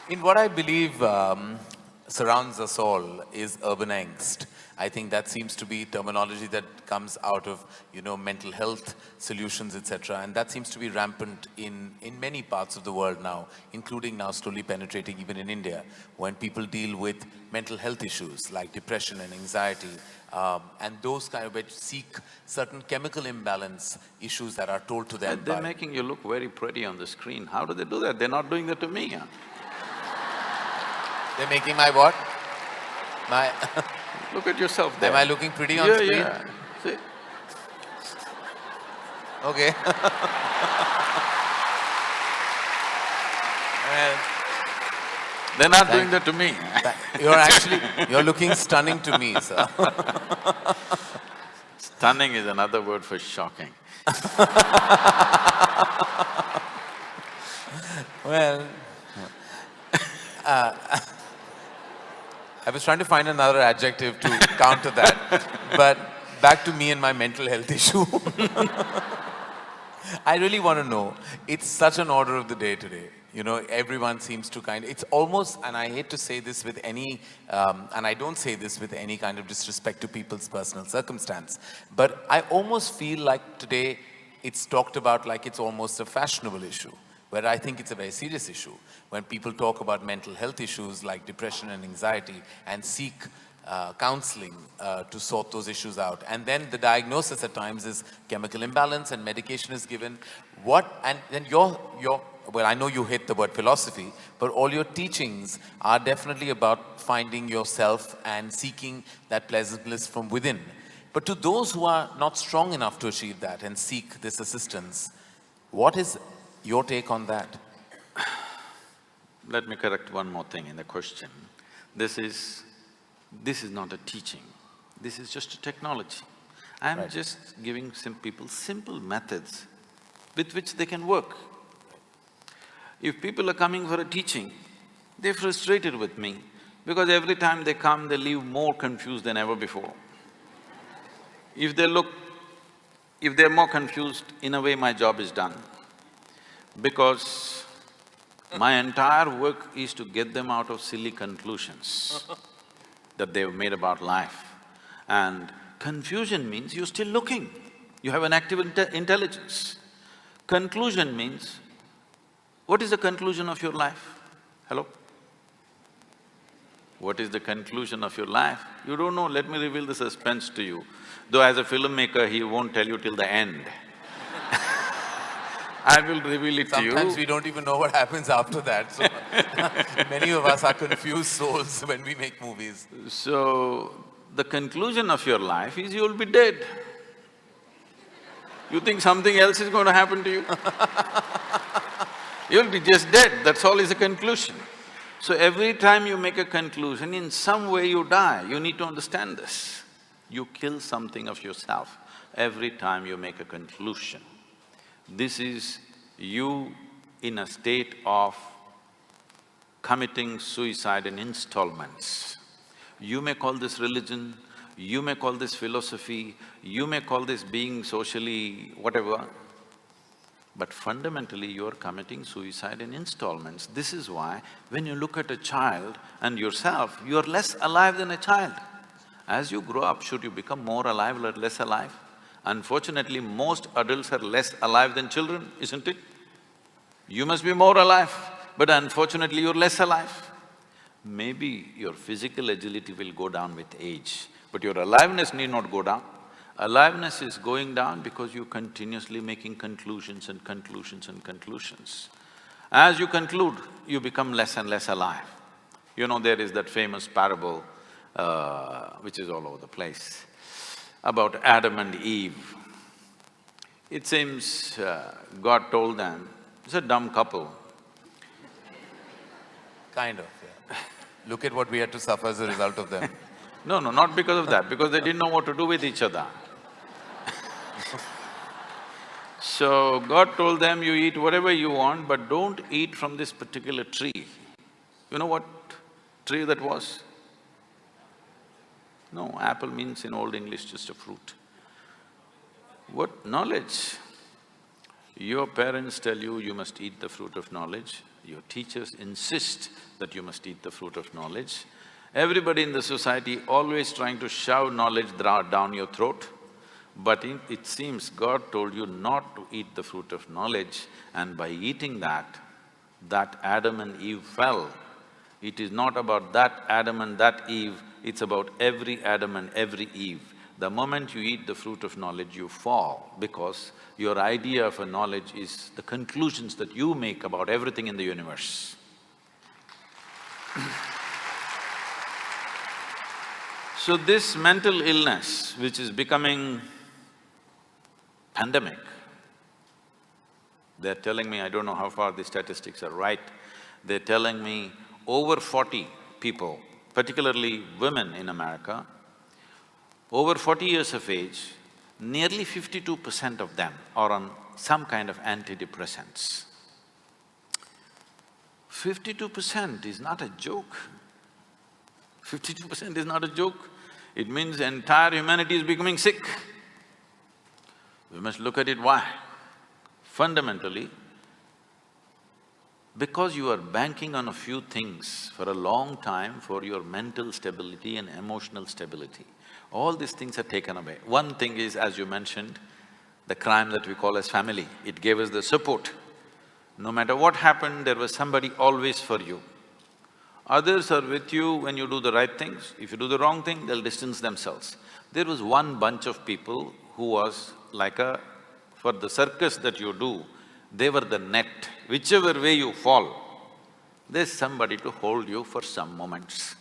In what I believe surrounds us all is urban angst. I think that seems to be terminology that comes out of, mental health solutions, etc. And that seems to be rampant in many parts of the world now, including now slowly penetrating even in India, when people deal with mental health issues like depression and anxiety, and those kind of which seek certain chemical imbalance issues that are told to them They're by… making you look very pretty on the screen. How do they do that? They're not doing that to me, huh? They're making my what? My… Look at yourself there. Am I looking pretty on Yeah, screen? yeah. See? Okay. Well, They're not doing that to me. you're looking stunning to me, sir. Stunning is another word for shocking. Well, I was trying to find another adjective to counter that, but back to me and my mental health issue. I really want to know, it's such an order of the day today. Everyone seems to it's almost, and I hate to say this with any, and I don't say this with any kind of disrespect to people's personal circumstance, but I almost feel like today it's talked about like it's almost a fashionable issue, where I think it's a very serious issue. When people talk about mental health issues like depression and anxiety and seek counseling to sort those issues out. And then the diagnosis at times is chemical imbalance and medication is given. And then well, I know you hate the word philosophy, but all your teachings are definitely about finding yourself and seeking that pleasant bliss from within. But to those who are not strong enough to achieve that and seek this assistance, what is your take on that? Let me correct one more thing in the question. This is not a teaching, this is just a technology. I'm Right. just giving some people simple methods with which they can work. If people are coming for a teaching, they're frustrated with me because every time they come, they leave more confused than ever before. If they're more confused, in a way my job is done. Because my entire work is to get them out of silly conclusions that they've made about life. And confusion means you're still looking, you have an active intelligence. Conclusion means, what is the conclusion of your life? Hello? What is the conclusion of your life? You don't know, let me reveal the suspense to you. Though as a filmmaker, he won't tell you till the end. I will reveal it to you. Sometimes we don't even know what happens after that, so many of us are confused souls when we make movies. So, the conclusion of your life is you'll be dead. You think something else is going to happen to you? You'll be just dead, that's all is a conclusion. So every time you make a conclusion, in some way you die, you need to understand this. You kill something of yourself every time you make a conclusion. This is you in a state of committing suicide in installments. You may call this religion, you may call this philosophy, you may call this being socially whatever, but fundamentally you're committing suicide in installments. This is why when you look at a child and yourself, you're less alive than a child. As you grow up, should you become more alive or less alive? Unfortunately, most adults are less alive than children, isn't it? You must be more alive, but unfortunately you're less alive. Maybe your physical agility will go down with age, but your aliveness need not go down. Aliveness is going down because you're continuously making conclusions and conclusions and conclusions. As you conclude, you become less and less alive. There is that famous parable, which is all over the place, about Adam and Eve. It seems God told them, it's a dumb couple. Kind of, yeah. Look at what we had to suffer as a result of them. No, not because of that, because they didn't know what to do with each other. So God told them, you eat whatever you want, but don't eat from this particular tree. You know what tree that was? No, apple means in Old English just a fruit. What knowledge? Your parents tell you, you must eat the fruit of knowledge. Your teachers insist that you must eat the fruit of knowledge. Everybody in the society always trying to shove knowledge down your throat, but it seems God told you not to eat the fruit of knowledge, and by eating that Adam and Eve fell. It is not about that Adam and that Eve, it's about every Adam and every Eve. The moment you eat the fruit of knowledge, you fall, because your idea of a knowledge is the conclusions that you make about everything in the universe. So this mental illness, which is becoming pandemic, they're telling me, I don't know how far the statistics are right, they're telling me over 40 people, particularly women in America, over 40 years of age, nearly 52% of them are on some kind of antidepressants. 52% is not a joke. 52% is not a joke. It means the entire humanity is becoming sick. We must look at it why. Fundamentally, because you are banking on a few things for a long time for your mental stability and emotional stability, all these things are taken away. One thing is, as you mentioned, the crime that we call as family. It gave us the support. No matter what happened, there was somebody always for you. Others are with you when you do the right things. If you do the wrong thing, they'll distance themselves. There was one bunch of people who was like for the circus that you do, they were the net. Whichever way you fall, there's somebody to hold you for some moments.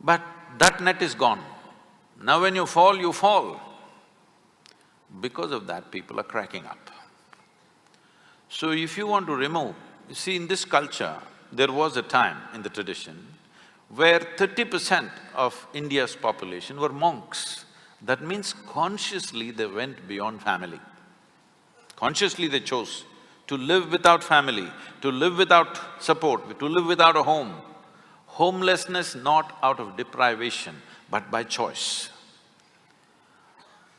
But that net is gone. Now when you fall, you fall. Because of that, people are cracking up. So if you want to remove… You see, in this culture, there was a time in the tradition where 30% of India's population were monks. That means consciously they went beyond family. Consciously they chose to live without family, to live without support, to live without a home. Homelessness not out of deprivation, but by choice.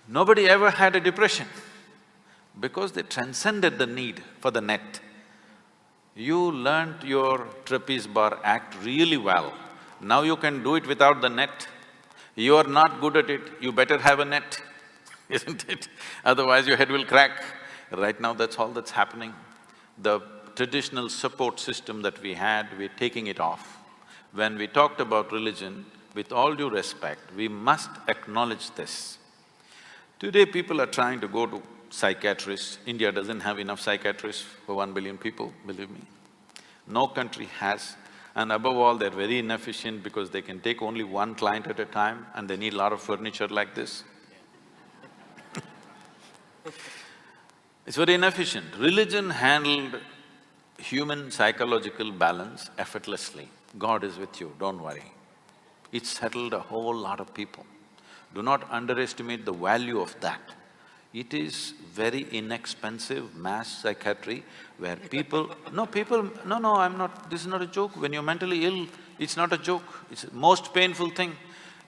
Nobody ever had a depression because they transcended the need for the net. You learnt your trapeze bar act really well. Now you can do it without the net. You are not good at it, you better have a net, isn't it? Otherwise your head will crack. Right now that's all that's happening. The traditional support system that we had, we're taking it off. When we talked about religion, with all due respect, we must acknowledge this. Today people are trying to go to psychiatrists. India doesn't have enough psychiatrists for 1 billion people, believe me. No country has. And above all, they're very inefficient because they can take only one client at a time and they need a lot of furniture like this. It's very inefficient. Religion handled human psychological balance effortlessly. God is with you, don't worry. It settled a whole lot of people. Do not underestimate the value of that. It is very inexpensive mass psychiatry where people… No, I'm not… this is not a joke. When you're mentally ill, it's not a joke. It's the most painful thing.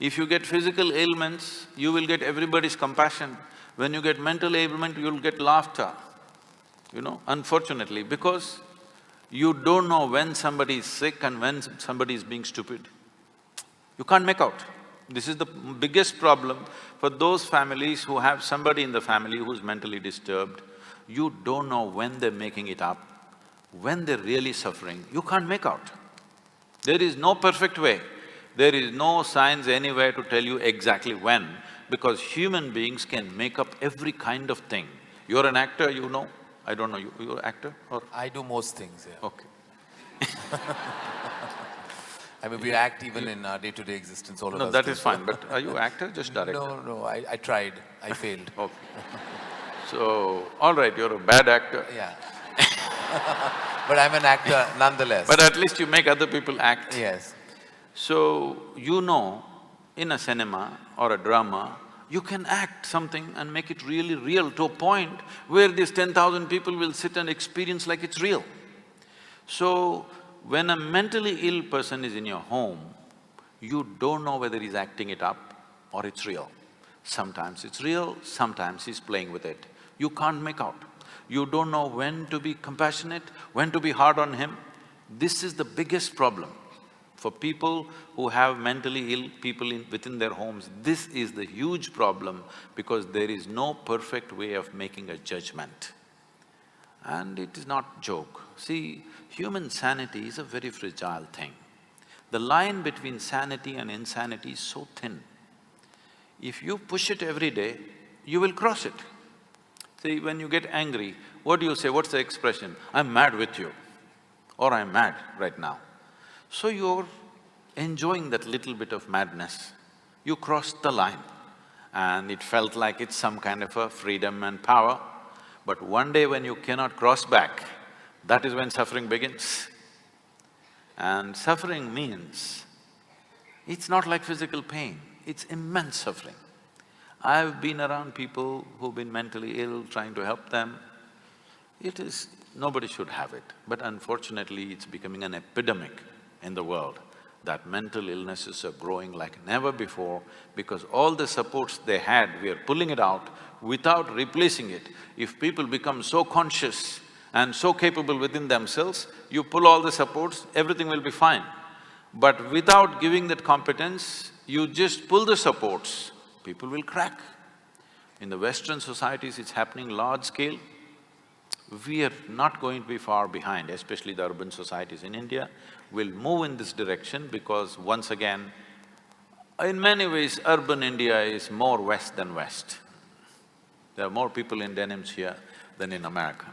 If you get physical ailments, you will get everybody's compassion. When you get mental ailment, you'll get laughter, unfortunately, because you don't know when somebody is sick and when somebody is being stupid. You can't make out. This is the biggest problem for those families who have somebody in the family who's mentally disturbed. You don't know when they're making it up, when they're really suffering, you can't make out. There is no perfect way. There is no science anywhere to tell you exactly when, because human beings can make up every kind of thing. You're an actor, you know. I don't know, you're an actor or… I do most things, yeah. Okay. I mean, we act even in our day-to-day existence, all of us. No, that do. is fine, but are you actor, just director? No, I tried, I failed. Okay. So, all right, you're a bad actor. Yeah. But I'm an actor nonetheless. But at least you make other people act. Yes. So, in a cinema or a drama, you can act something and make it really real to a point where these 10,000 people will sit and experience like it's real. So, when a mentally ill person is in your home, you don't know whether he's acting it up or it's real. Sometimes it's real, sometimes he's playing with it. You can't make out. You don't know when to be compassionate, when to be hard on him. This is the biggest problem. For people who have mentally ill people within their homes, this is the huge problem because there is no perfect way of making a judgment. And it is not joke. See, human sanity is a very fragile thing. The line between sanity and insanity is so thin. If you push it every day, you will cross it. See, when you get angry, what do you say? What's the expression? I'm mad with you, or I'm mad right now. So you're enjoying that little bit of madness. You crossed the line and it felt like it's some kind of a freedom and power. But one day when you cannot cross back, that is when suffering begins. And suffering means, it's not like physical pain, it's immense suffering. I've been around people who've been mentally ill, trying to help them. Nobody should have it, but unfortunately it's becoming an epidemic in the world that mental illnesses are growing like never before because all the supports they had, we are pulling it out without replacing it. If people become so conscious and so capable within themselves, you pull all the supports, everything will be fine. But without giving that competence, you just pull the supports, people will crack. In the Western societies, it's happening large scale. We are not going to be far behind, especially the urban societies in India will move in this direction because once again, in many ways, urban India is more West than West. There are more people in denims here than in America.